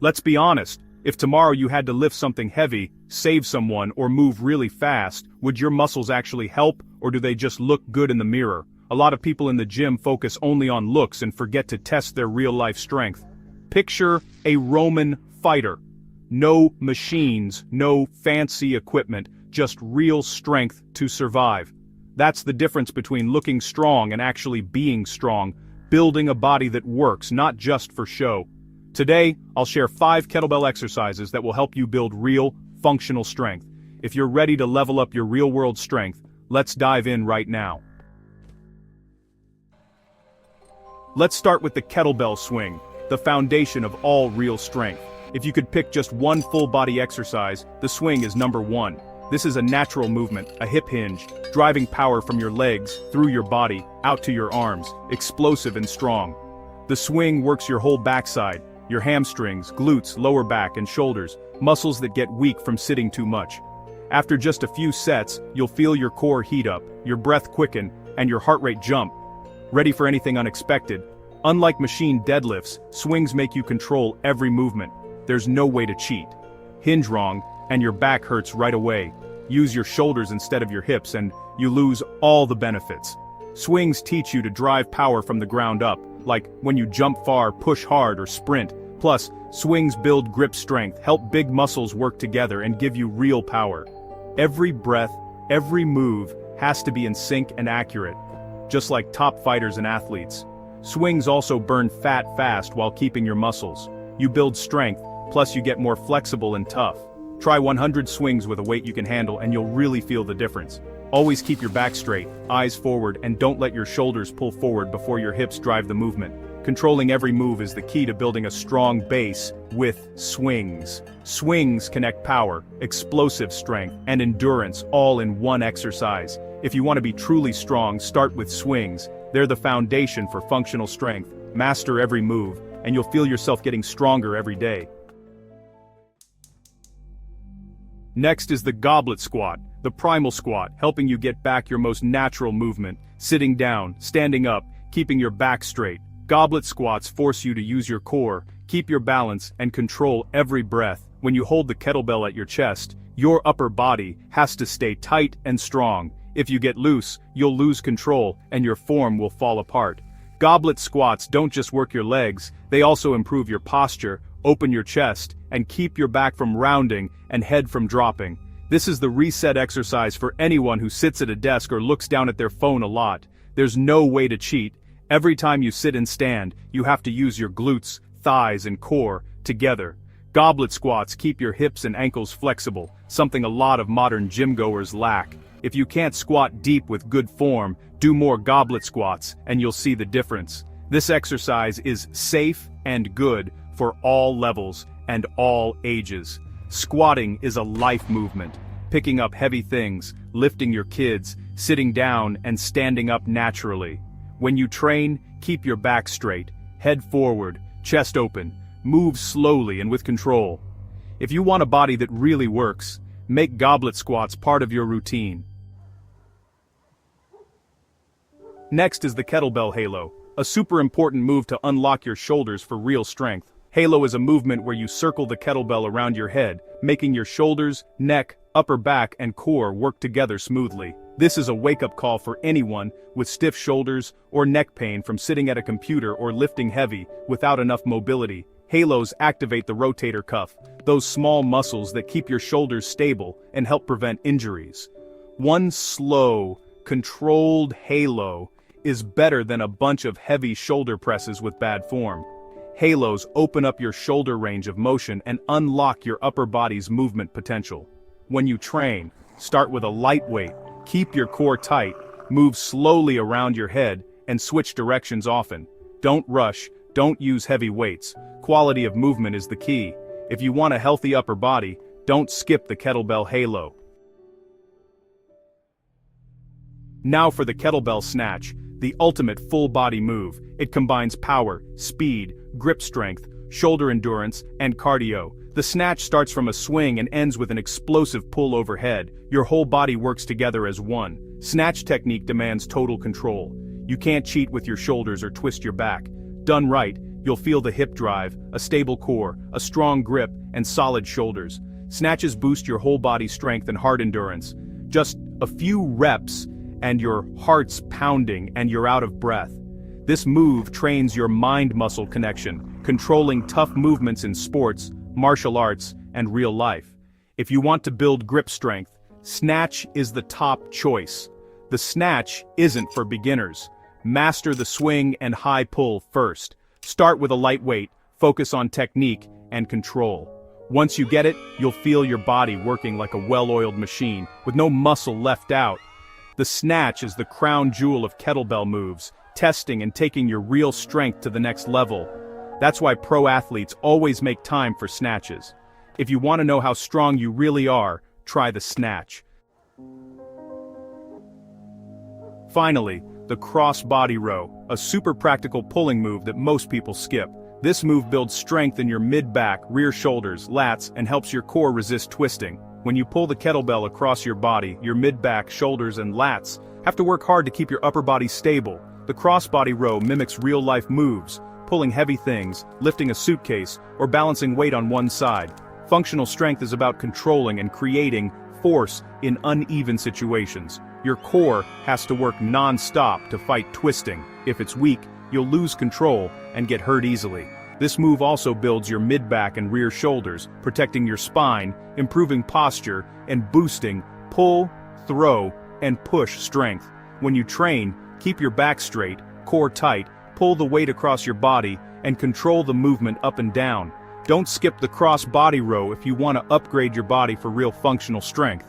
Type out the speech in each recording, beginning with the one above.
Let's be honest, if tomorrow you had to lift something heavy, save someone, or move really fast, would your muscles actually help, or do they just look good in the mirror? A lot of people in the gym focus only on looks and forget to test their real-life strength. Picture a Roman fighter. No machines, no fancy equipment, just real strength to survive. That's the difference between looking strong and actually being strong, building a body that works, not just for show. Today, I'll share 5 kettlebell exercises that will help you build real, functional strength. If you're ready to level up your real-world strength, let's dive in right now. Let's start with the kettlebell swing, the foundation of all real strength. If you could pick just one full-body exercise, the swing is number 1. This is a natural movement, a hip hinge, driving power from your legs, through your body, out to your arms, explosive and strong. The swing works your whole backside, your hamstrings, glutes, lower back, and shoulders, muscles that get weak from sitting too much. After just a few sets, you'll feel your core heat up, your breath quicken, and your heart rate jump. Ready for anything unexpected? Unlike machine deadlifts, swings make you control every movement. There's no way to cheat. Hinge wrong, and your back hurts right away. Use your shoulders instead of your hips and you lose all the benefits. Swings teach you to drive power from the ground up, like when you jump far, push hard, or sprint. Plus, swings build grip strength, help big muscles work together and give you real power. Every breath, every move has to be in sync and accurate, just like top fighters and athletes. Swings also burn fat fast while keeping your muscles. You build strength, plus you get more flexible and tough. Try 100 swings with a weight you can handle and you'll really feel the difference. Always keep your back straight, eyes forward, and don't let your shoulders pull forward before your hips drive the movement. Controlling every move is the key to building a strong base with swings. Swings connect power, explosive strength, and endurance all in one exercise. If you want to be truly strong, start with swings. They're the foundation for functional strength. Master every move, and you'll feel yourself getting stronger every day. Next is the goblet squat, the primal squat, helping you get back your most natural movement, sitting down, standing up, keeping your back straight. Goblet squats force you to use your core, keep your balance, and control every breath. When you hold the kettlebell at your chest, your upper body has to stay tight and strong. If you get loose, you'll lose control, and your form will fall apart. Goblet squats don't just work your legs, they also improve your posture, open your chest, and keep your back from rounding and head from dropping. This is the reset exercise for anyone who sits at a desk or looks down at their phone a lot. There's no way to cheat. Every time you sit and stand, you have to use your glutes, thighs, and core together. Goblet squats keep your hips and ankles flexible, something a lot of modern gym goers lack. If you can't squat deep with good form, do more goblet squats and you'll see the difference. This exercise is safe and good for all levels and all ages. Squatting is a life movement, picking up heavy things, lifting your kids, sitting down and standing up naturally. When you train, keep your back straight, head forward, chest open, move slowly and with control. If you want a body that really works, make goblet squats part of your routine. Next is the kettlebell halo, a super important move to unlock your shoulders for real strength. Halo is a movement where you circle the kettlebell around your head, making your shoulders, neck, upper back, and core work together smoothly. This is a wake-up call for anyone with stiff shoulders or neck pain from sitting at a computer or lifting heavy without enough mobility. Halos activate the rotator cuff, those small muscles that keep your shoulders stable and help prevent injuries. One slow, controlled halo is better than a bunch of heavy shoulder presses with bad form. Halos open up your shoulder range of motion and unlock your upper body's movement potential. When you train, start with a light weight, keep your core tight, move slowly around your head, and switch directions often. Don't rush, don't use heavy weights. Quality of movement is the key. If you want a healthy upper body, don't skip the kettlebell halo. Now for the kettlebell snatch, the ultimate full-body move. It combines power, speed, grip strength, shoulder endurance, and cardio. The snatch starts from a swing and ends with an explosive pull overhead. Your whole body works together as one. Snatch technique demands total control. You can't cheat with your shoulders or twist your back. Done right, you'll feel the hip drive, a stable core, a strong grip, and solid shoulders. Snatches boost your whole body strength and heart endurance. Just a few reps, and your heart's pounding and you're out of breath. This move trains your mind-muscle connection, controlling tough movements in sports, martial arts, and real life. If you want to build grip strength, Snatch is the top choice. The Snatch isn't for beginners. Master the swing and high pull first. Start with a light weight, focus on technique and control. Once you get it, you'll feel your body working like a well-oiled machine, with no muscle left out. The Snatch is the crown jewel of kettlebell moves, testing and taking your real strength to the next level. That's why pro athletes always make time for snatches. If you want to know how strong you really are, try the Snatch. Finally, the crossbody row, a super practical pulling move that most people skip. This move builds strength in your mid-back, rear shoulders, lats, and helps your core resist twisting. When you pull the kettlebell across your body, your mid-back, shoulders, and lats have to work hard to keep your upper body stable. The crossbody row mimics real-life moves, pulling heavy things, lifting a suitcase, or balancing weight on one side. Functional strength is about controlling and creating force in uneven situations. Your core has to work non-stop to fight twisting. If it's weak, you'll lose control and get hurt easily. This move also builds your mid-back and rear shoulders, protecting your spine, improving posture, and boosting pull, throw, and push strength. When you train, keep your back straight, core tight, pull the weight across your body, and control the movement up and down. Don't skip the cross-body row if you want to upgrade your body for real functional strength.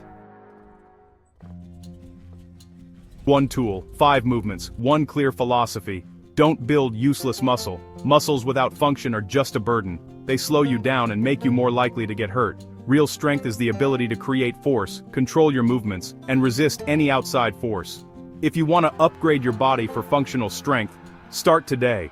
1 tool, 5 movements, 1 clear philosophy. Don't build useless muscle. Muscles without function are just a burden. They slow you down and make you more likely to get hurt. Real strength is the ability to create force, control your movements, and resist any outside force. If you want to upgrade your body for functional strength, start today.